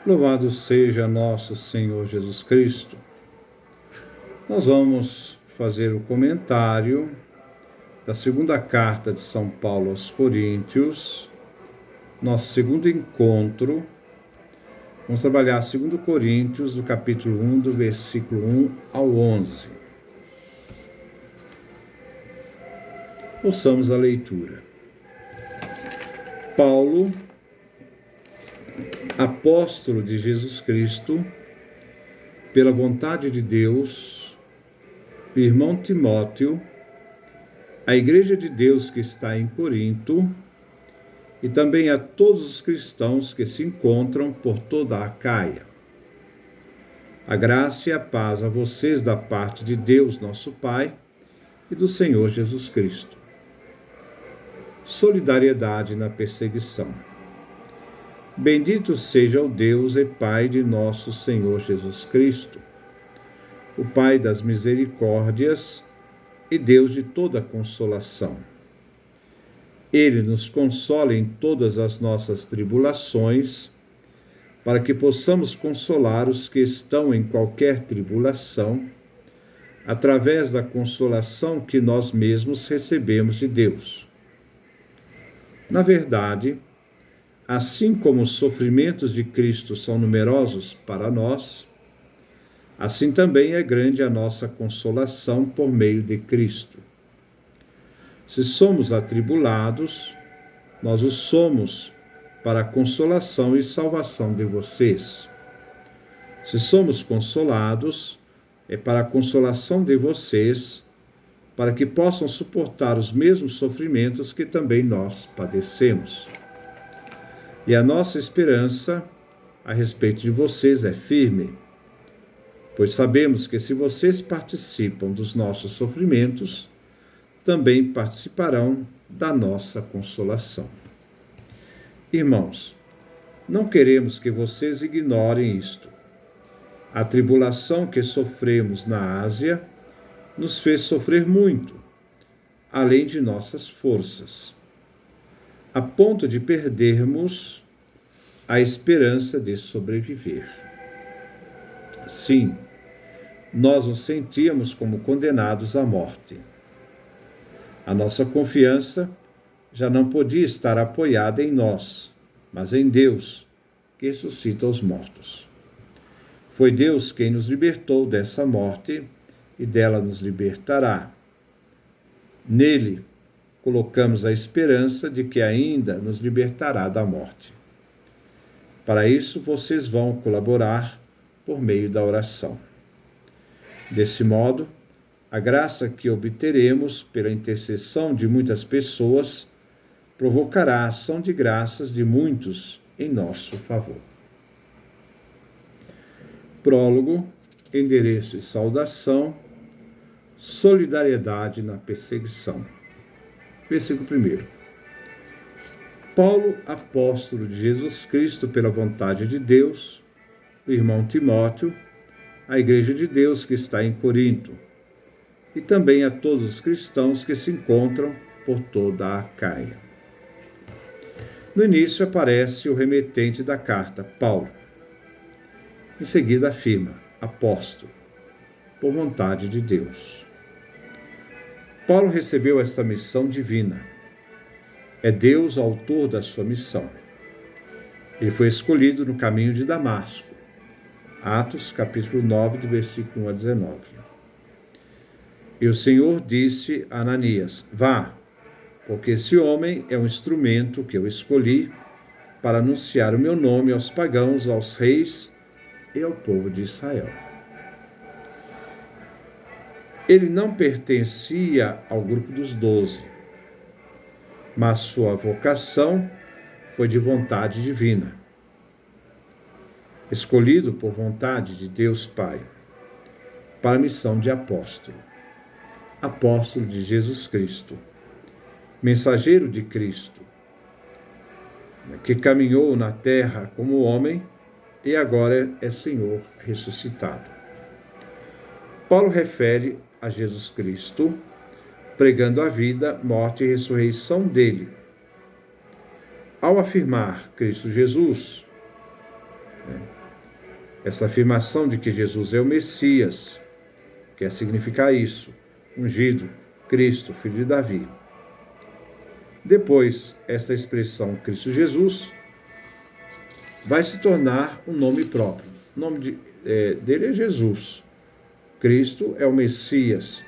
Louvado seja nosso Senhor Jesus Cristo. Nós vamos fazer o comentário da segunda carta de São Paulo aos Coríntios, nosso segundo encontro. Vamos trabalhar 2 Coríntios, do capítulo 1, do versículo 1 ao 11. Ouçamos a leitura. Paulo, apóstolo de Jesus Cristo, pela vontade de Deus, o irmão Timóteo, a igreja de Deus que está em Corinto, e também a todos os cristãos que se encontram por toda a Acaia. A graça e a paz a vocês da parte de Deus, nosso Pai, e do Senhor Jesus Cristo. Solidariedade na perseguição. Bendito seja o Deus e Pai de nosso Senhor Jesus Cristo, o Pai das misericórdias e Deus de toda consolação. Ele nos consola em todas as nossas tribulações, para que possamos consolar os que estão em qualquer tribulação, através da consolação que nós mesmos recebemos de Deus. Na verdade, assim como os sofrimentos de Cristo são numerosos para nós, assim também é grande a nossa consolação por meio de Cristo. Se somos atribulados, nós o somos para a consolação e salvação de vocês. Se somos consolados, é para a consolação de vocês, para que possam suportar os mesmos sofrimentos que também nós padecemos. E a nossa esperança a respeito de vocês é firme, pois sabemos que se vocês participam dos nossos sofrimentos, também participarão da nossa consolação. Irmãos, não queremos que vocês ignorem isto. A tribulação que sofremos na Ásia nos fez sofrer muito, além de nossas forças, a ponto de perdermos a esperança de sobreviver. Sim, nós nos sentíamos como condenados à morte. A nossa confiança já não podia estar apoiada em nós, mas em Deus, que ressuscita os mortos. Foi Deus quem nos libertou dessa morte e dela nos libertará. Nele, colocamos a esperança de que ainda nos libertará da morte. Para isso, vocês vão colaborar por meio da oração. Desse modo, a graça que obteremos pela intercessão de muitas pessoas provocará a ação de graças de muitos em nosso favor. Prólogo, endereço e saudação, solidariedade na perseguição. Versículo 1. Paulo, apóstolo de Jesus Cristo pela vontade de Deus, o irmão Timóteo, a igreja de Deus que está em Corinto, e também a todos os cristãos que se encontram por toda a Acaia. No início aparece o remetente da carta, Paulo. Em seguida afirma, apóstolo, por vontade de Deus. Paulo recebeu esta missão divina. É Deus o autor da sua missão. Ele foi escolhido no caminho de Damasco. Atos, capítulo 9, do versículo 1 a 19. E o Senhor disse a Ananias, vá, porque esse homem é um instrumento que eu escolhi para anunciar o meu nome aos pagãos, aos reis e ao povo de Israel. Ele não pertencia ao grupo dos 12, mas sua vocação foi de vontade divina. Escolhido por vontade de Deus Pai, para a missão de apóstolo. Apóstolo de Jesus Cristo, mensageiro de Cristo, que caminhou na terra como homem e agora é Senhor ressuscitado. Paulo refere a Jesus Cristo, pregando a vida, morte e ressurreição dele. Ao afirmar Cristo Jesus, Essa afirmação de que Jesus é o Messias quer significar isso: ungido, Cristo, filho de Davi. Depois, essa expressão Cristo Jesus vai se tornar um nome próprio. O nome dele é Jesus. Cristo é o Messias.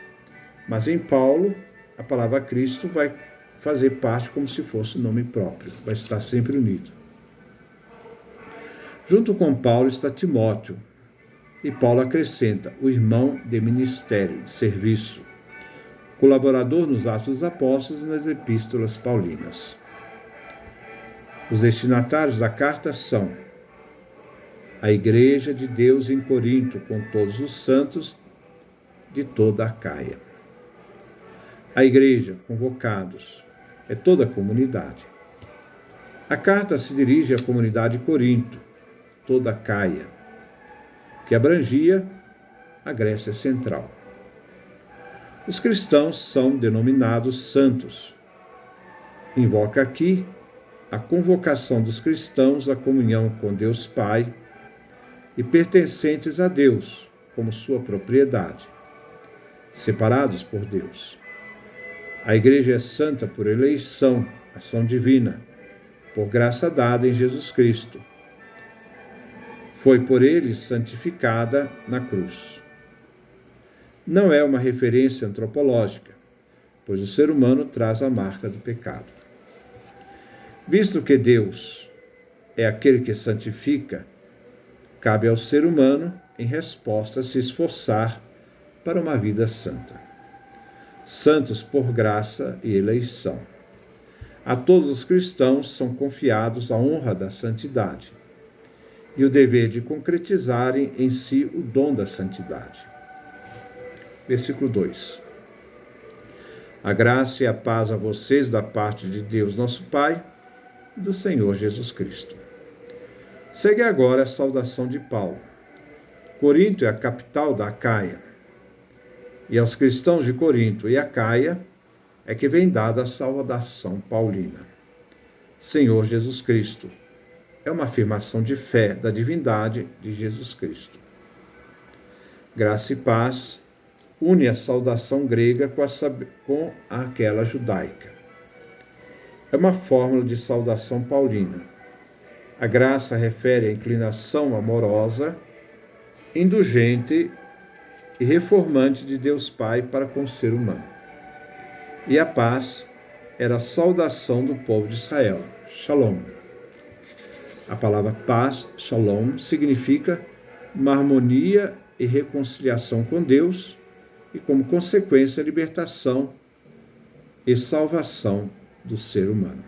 Mas em Paulo, a palavra Cristo vai fazer parte como se fosse nome próprio. Vai estar sempre unido. Junto com Paulo está Timóteo. E Paulo acrescenta o irmão de ministério, de serviço, colaborador nos Atos dos Apóstolos e nas Epístolas Paulinas. Os destinatários da carta são a Igreja de Deus em Corinto, com todos os santos de toda a Acaia. A Igreja, convocados, é toda a comunidade. A carta se dirige à comunidade de Corinto, toda a Acaia, que abrangia a Grécia Central. Os cristãos são denominados santos. Invoca aqui a convocação dos cristãos à comunhão com Deus Pai e pertencentes a Deus como sua propriedade, separados por Deus. A Igreja é santa por eleição, ação divina, por graça dada em Jesus Cristo. Foi por ele santificada na cruz. Não é uma referência antropológica, pois o ser humano traz a marca do pecado. Visto que Deus é aquele que santifica, cabe ao ser humano, em resposta, se esforçar para uma vida santa. Santos por graça e eleição. A todos os cristãos são confiados a honra da santidade e o dever de concretizarem em si o dom da santidade. Versículo 2. A graça e a paz a vocês da parte de Deus nosso Pai e do Senhor Jesus Cristo. Segue agora a saudação de Paulo. Corinto é a capital da Acaia, e aos cristãos de Corinto e Acaia é que vem dada a saudação paulina. Senhor Jesus Cristo. É uma afirmação de fé da divindade de Jesus Cristo. Graça e paz une a saudação grega com aquela judaica. É uma fórmula de saudação paulina. A graça refere à inclinação amorosa, indulgente e reformante de Deus Pai para com o ser humano. E a paz era a saudação do povo de Israel, Shalom. A palavra paz, Shalom, significa uma harmonia e reconciliação com Deus e, como consequência, a libertação e salvação do ser humano.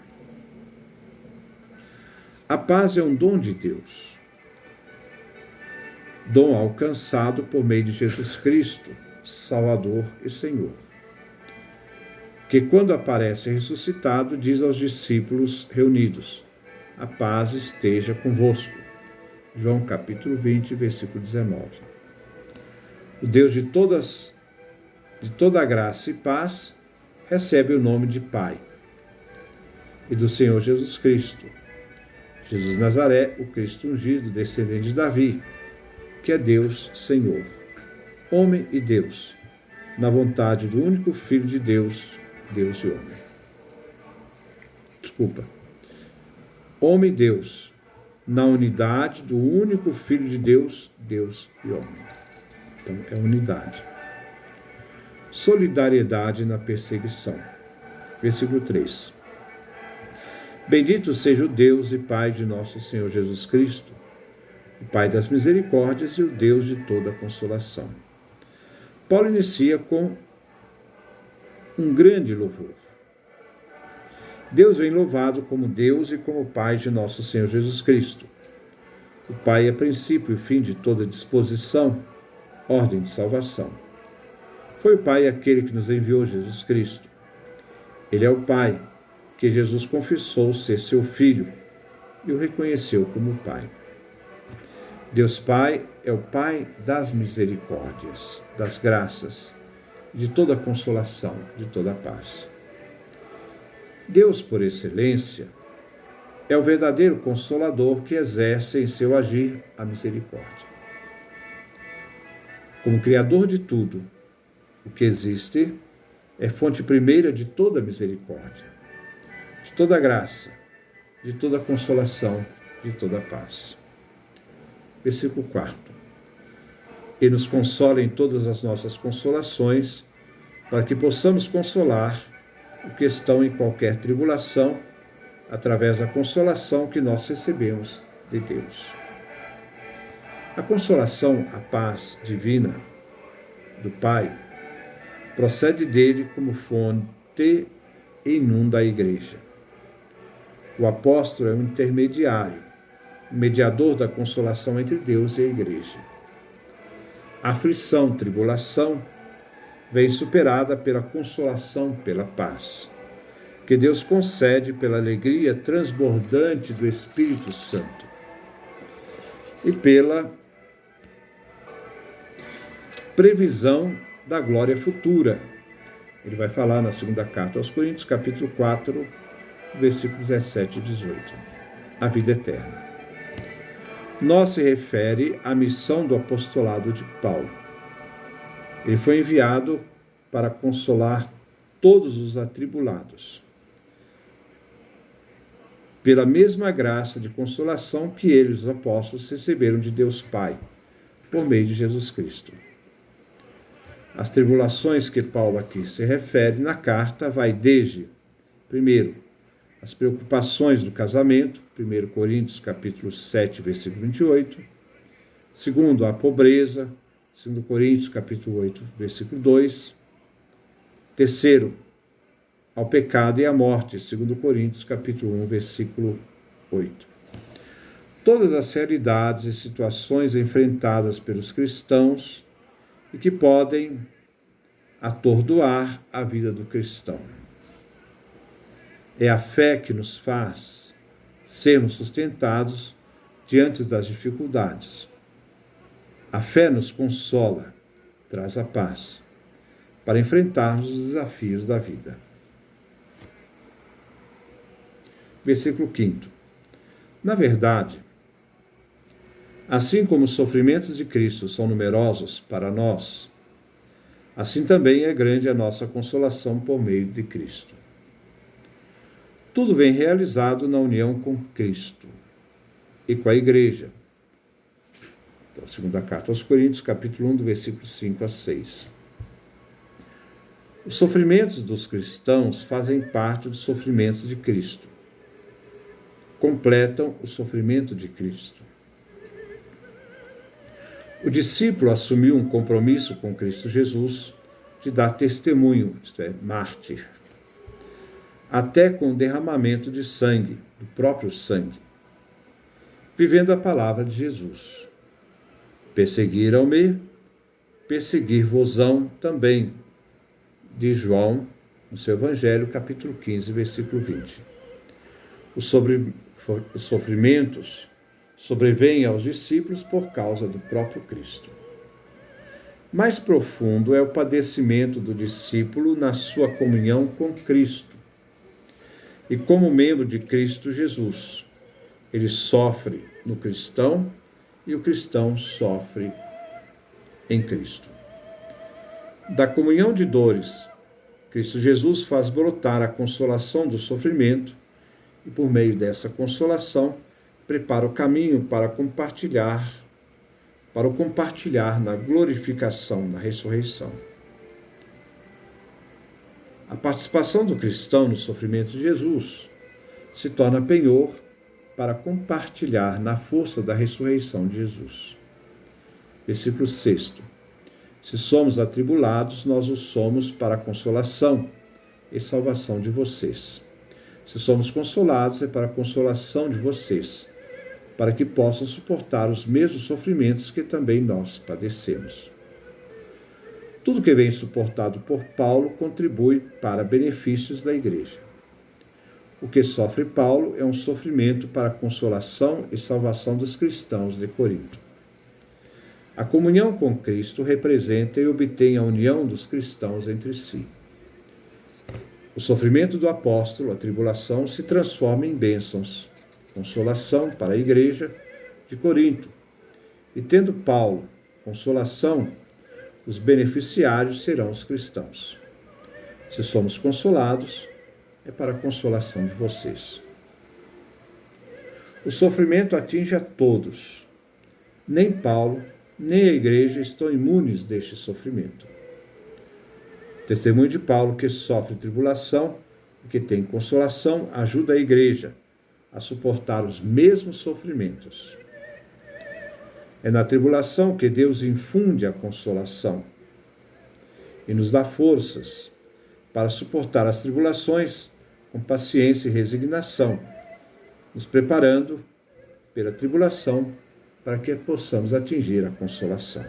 A paz é um dom de Deus, dom alcançado por meio de Jesus Cristo, Salvador e Senhor, que quando aparece ressuscitado, diz aos discípulos reunidos: a paz esteja convosco. João capítulo 20, versículo 19. O Deus de toda graça e paz recebe o nome de Pai. E do Senhor Jesus Cristo. Jesus Nazaré, o Cristo ungido, descendente de Davi, que é Deus Senhor, homem e Deus, na vontade do único Filho de Deus, Deus e homem. Homem e Deus, na unidade do único Filho de Deus, Deus e homem. Então, é unidade. Solidariedade na perseguição. Versículo 3. Bendito seja o Deus e Pai de nosso Senhor Jesus Cristo, o Pai das misericórdias e o Deus de toda consolação. Paulo inicia com um grande louvor. Deus vem louvado como Deus e como Pai de nosso Senhor Jesus Cristo. O Pai é princípio e fim de toda disposição, ordem de salvação. Foi o Pai aquele que nos enviou Jesus Cristo. Ele é o Pai que Jesus confessou ser seu Filho e o reconheceu como Pai. Deus Pai é o Pai das misericórdias, das graças, de toda consolação, de toda paz. Deus, por excelência, é o verdadeiro Consolador que exerce em seu agir a misericórdia. Como Criador de tudo o que existe, é fonte primeira de toda misericórdia, de toda graça, de toda consolação, de toda paz. Versículo 4. E nos consola em todas as nossas consolações, para que possamos consolar os que estão em qualquer tribulação, através da consolação que nós recebemos de Deus. A consolação, a paz divina do Pai, procede dele como fonte e inunda a igreja. O apóstolo é um intermediário, mediador da consolação entre Deus e a igreja. A aflição, tribulação, vem superada pela consolação, pela paz, que Deus concede pela alegria transbordante do Espírito Santo e pela previsão da glória futura. Ele vai falar na segunda carta aos Coríntios, capítulo 4, versículos 17 e 18. A vida eterna. Nós se refere à missão do apostolado de Paulo. Ele foi enviado para consolar todos os atribulados, pela mesma graça de consolação que eles, os apóstolos, receberam de Deus Pai, por meio de Jesus Cristo. As tribulações que Paulo aqui se refere na carta vai desde, primeiro, as preocupações do casamento, 1 Coríntios capítulo 7, versículo 28. Segundo, a pobreza, 2 Coríntios capítulo 8, versículo 2. Terceiro, ao pecado e à morte, 2 Coríntios capítulo 1, versículo 8. Todas as realidades e situações enfrentadas pelos cristãos e que podem atordoar a vida do cristão. É a fé que nos faz sermos sustentados diante das dificuldades. A fé nos consola, traz a paz, para enfrentarmos os desafios da vida. Versículo 5. Na verdade, assim como os sofrimentos de Cristo são numerosos para nós, assim também é grande a nossa consolação por meio de Cristo. Tudo vem realizado na união com Cristo e com a Igreja. Então, segunda carta aos Coríntios, capítulo 1, do versículo 5 a 6. Os sofrimentos dos cristãos fazem parte dos sofrimentos de Cristo. Completam o sofrimento de Cristo. O discípulo assumiu um compromisso com Cristo Jesus de dar testemunho, isto é, mártir, até com o derramamento de sangue, do próprio sangue, vivendo a palavra de Jesus. Perseguiram-me, perseguir-vos-ão também, de João, no seu Evangelho, capítulo 15, versículo 20. Os sofrimentos sobrevêm aos discípulos por causa do próprio Cristo. Mais profundo é o padecimento do discípulo na sua comunhão com Cristo. E como membro de Cristo Jesus, ele sofre no cristão e o cristão sofre em Cristo. Da comunhão de dores, Cristo Jesus faz brotar a consolação do sofrimento e, por meio dessa consolação, prepara o caminho para o compartilhar na glorificação, na ressurreição. A participação do cristão no sofrimento de Jesus se torna penhor para compartilhar na força da ressurreição de Jesus. Versículo 6. Se somos atribulados, nós o somos para a consolação e salvação de vocês. Se somos consolados, é para a consolação de vocês, para que possam suportar os mesmos sofrimentos que também nós padecemos. Tudo que vem suportado por Paulo contribui para benefícios da igreja. O que sofre Paulo é um sofrimento para a consolação e salvação dos cristãos de Corinto. A comunhão com Cristo representa e obtém a união dos cristãos entre si. O sofrimento do apóstolo, a tribulação, se transforma em bênçãos consolação para a igreja de Corinto. E tendo Paulo consolação, os beneficiários serão os cristãos. Se somos consolados, é para a consolação de vocês. O sofrimento atinge a todos. Nem Paulo, nem a igreja estão imunes deste sofrimento. Testemunho de Paulo, que sofre tribulação e que tem consolação, ajuda a igreja a suportar os mesmos sofrimentos. É na tribulação que Deus infunde a consolação e nos dá forças para suportar as tribulações com paciência e resignação, nos preparando pela tribulação para que possamos atingir a consolação.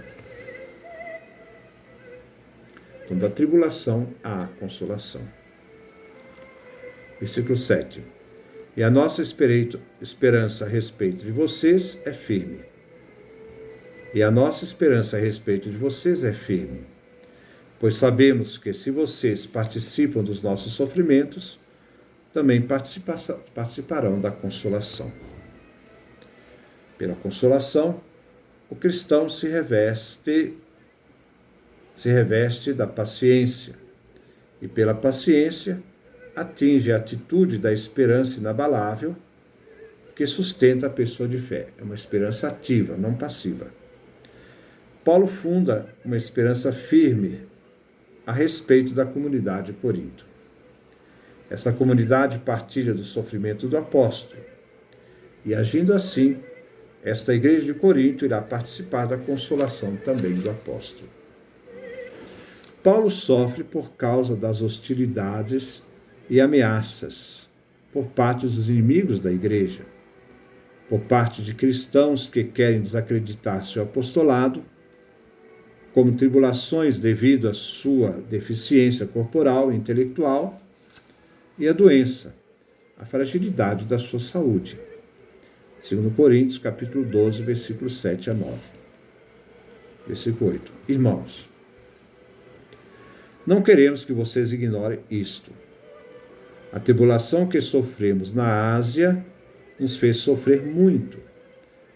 Então, da tribulação à consolação. Versículo 7. E a nossa esperança a respeito de vocês é firme. E a nossa esperança a respeito de vocês é firme. Pois sabemos que se vocês participam dos nossos sofrimentos, também participarão da consolação. Pela consolação, o cristão se reveste da paciência, e pela paciência atinge a atitude da esperança inabalável que sustenta a pessoa de fé. É uma esperança ativa, não passiva. Paulo funda uma esperança firme a respeito da comunidade de Corinto. Essa comunidade partilha do sofrimento do apóstolo, e agindo assim, esta igreja de Corinto irá participar da consolação também do apóstolo. Paulo sofre por causa das hostilidades e ameaças por parte dos inimigos da igreja, por parte de cristãos que querem desacreditar seu apostolado, como tribulações devido à sua deficiência corporal e intelectual, e a doença, a fragilidade da sua saúde. 2 Coríntios, capítulo 12, versículos 7 a 9. Versículo 8. Irmãos, não queremos que vocês ignorem isto. A tribulação que sofremos na Ásia nos fez sofrer muito,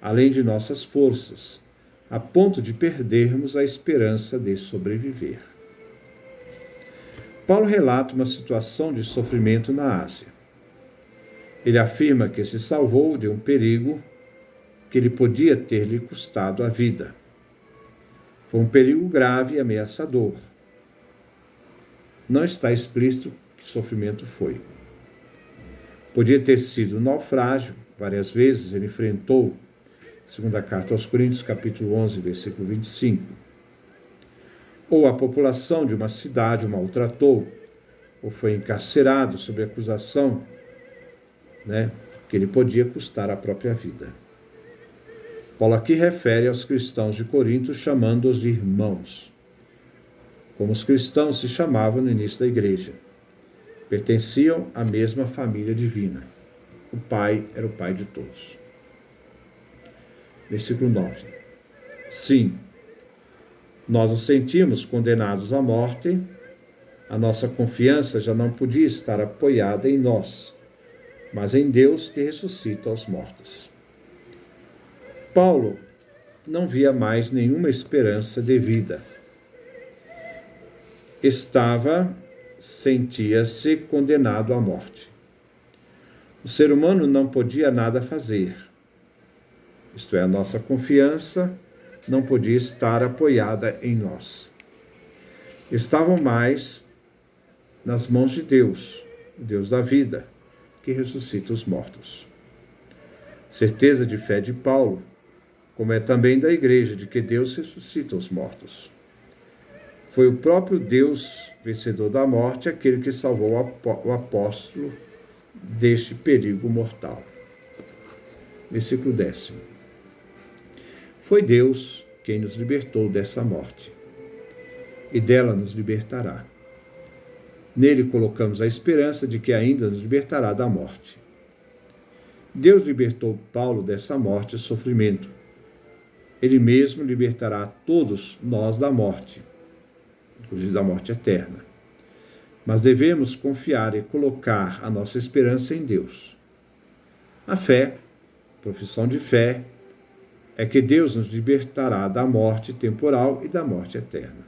além de nossas forças, a ponto de perdermos a esperança de sobreviver. Paulo relata uma situação de sofrimento na Ásia. Ele afirma que se salvou de um perigo que lhe podia ter lhe custado a vida. Foi um perigo grave e ameaçador. Não está explícito que sofrimento foi. Podia ter sido um naufrágio, várias vezes ele enfrentou, segundo a carta aos Coríntios, capítulo 11, versículo 25. Ou a população de uma cidade o maltratou, ou foi encarcerado sob acusação, que ele podia custar a própria vida. Paulo aqui refere aos cristãos de Corinto, chamando-os de irmãos, como os cristãos se chamavam no início da igreja. Pertenciam à mesma família divina. O Pai era o Pai de todos. Versículo 9. Sim, nós nos sentimos condenados à morte, a nossa confiança já não podia estar apoiada em nós, mas em Deus que ressuscita os mortos. Paulo não via mais nenhuma esperança de vida. Sentia-se condenado à morte. O ser humano não podia nada fazer. Isto é, a nossa confiança não podia estar apoiada em nós. Estavam mais nas mãos de Deus, o Deus da vida, que ressuscita os mortos. Certeza de fé de Paulo, como é também da igreja, de que Deus ressuscita os mortos. Foi o próprio Deus, vencedor da morte, aquele que salvou o apóstolo deste perigo mortal. Versículo 10. Foi Deus quem nos libertou dessa morte, e dela nos libertará. Nele colocamos a esperança de que ainda nos libertará da morte. Deus libertou Paulo dessa morte e sofrimento. Ele mesmo libertará todos nós da morte, inclusive da morte eterna. Mas devemos confiar e colocar a nossa esperança em Deus. A fé profissão de fé é que Deus nos libertará da morte temporal e da morte eterna.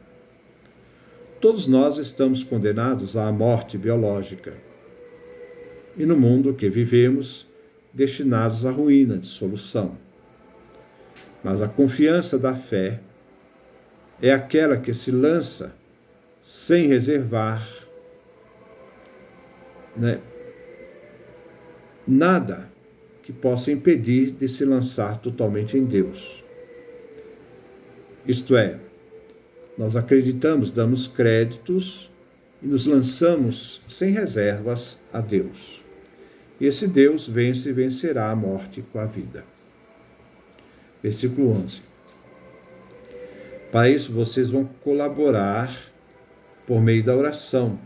Todos nós estamos condenados à morte biológica e no mundo que vivemos, destinados à ruína, dissolução. Mas a confiança da fé é aquela que se lança sem reservar, nada que possa impedir de se lançar totalmente em Deus. Isto é, nós acreditamos, damos créditos e nos lançamos sem reservas a Deus. E esse Deus vence e vencerá a morte com a vida. Versículo 11. Para isso, vocês vão colaborar por meio da oração.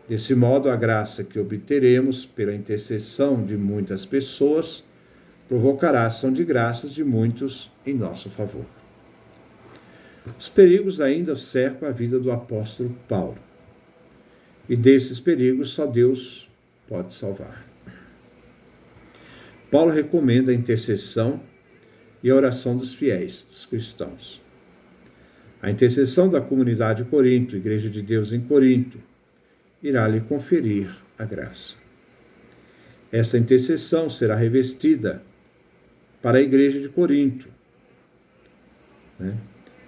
Desse modo, a graça que obteremos pela intercessão de muitas pessoas provocará a ação de graças de muitos em nosso favor. Os perigos ainda cercam a vida do apóstolo Paulo. E desses perigos só Deus pode salvar. Paulo recomenda a intercessão e a oração dos fiéis, dos cristãos. A intercessão da comunidade de Corinto, Igreja de Deus em Corinto, irá lhe conferir a graça. Essa intercessão será revestida para a Igreja de Corinto,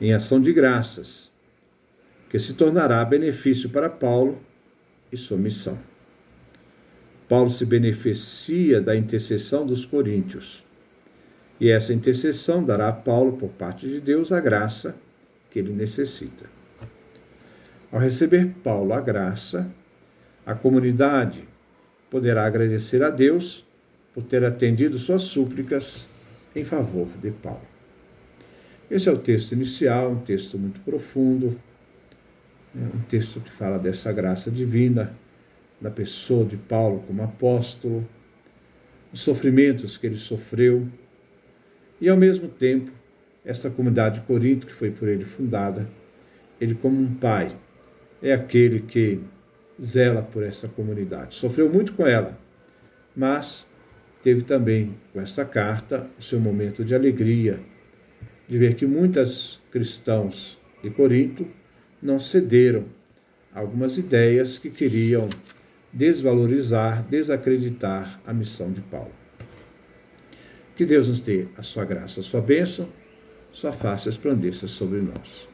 em ação de graças, que se tornará benefício para Paulo e sua missão. Paulo se beneficia da intercessão dos coríntios, e essa intercessão dará a Paulo, por parte de Deus, a graça que ele necessita. Ao receber Paulo a graça, a comunidade poderá agradecer a Deus por ter atendido suas súplicas em favor de Paulo. Esse é o texto inicial, um texto muito profundo, um texto que fala dessa graça divina na pessoa de Paulo como apóstolo, os sofrimentos que ele sofreu, e ao mesmo tempo, essa comunidade de Corinto, que foi por ele fundada, ele como um pai, é aquele que zela por essa comunidade. Sofreu muito com ela, mas teve também, com essa carta, o seu momento de alegria, de ver que muitos cristãos de Corinto não cederam a algumas ideias que queriam desvalorizar, desacreditar a missão de Paulo. Que Deus nos dê a sua graça, a sua bênção, sua face resplandeça sobre nós.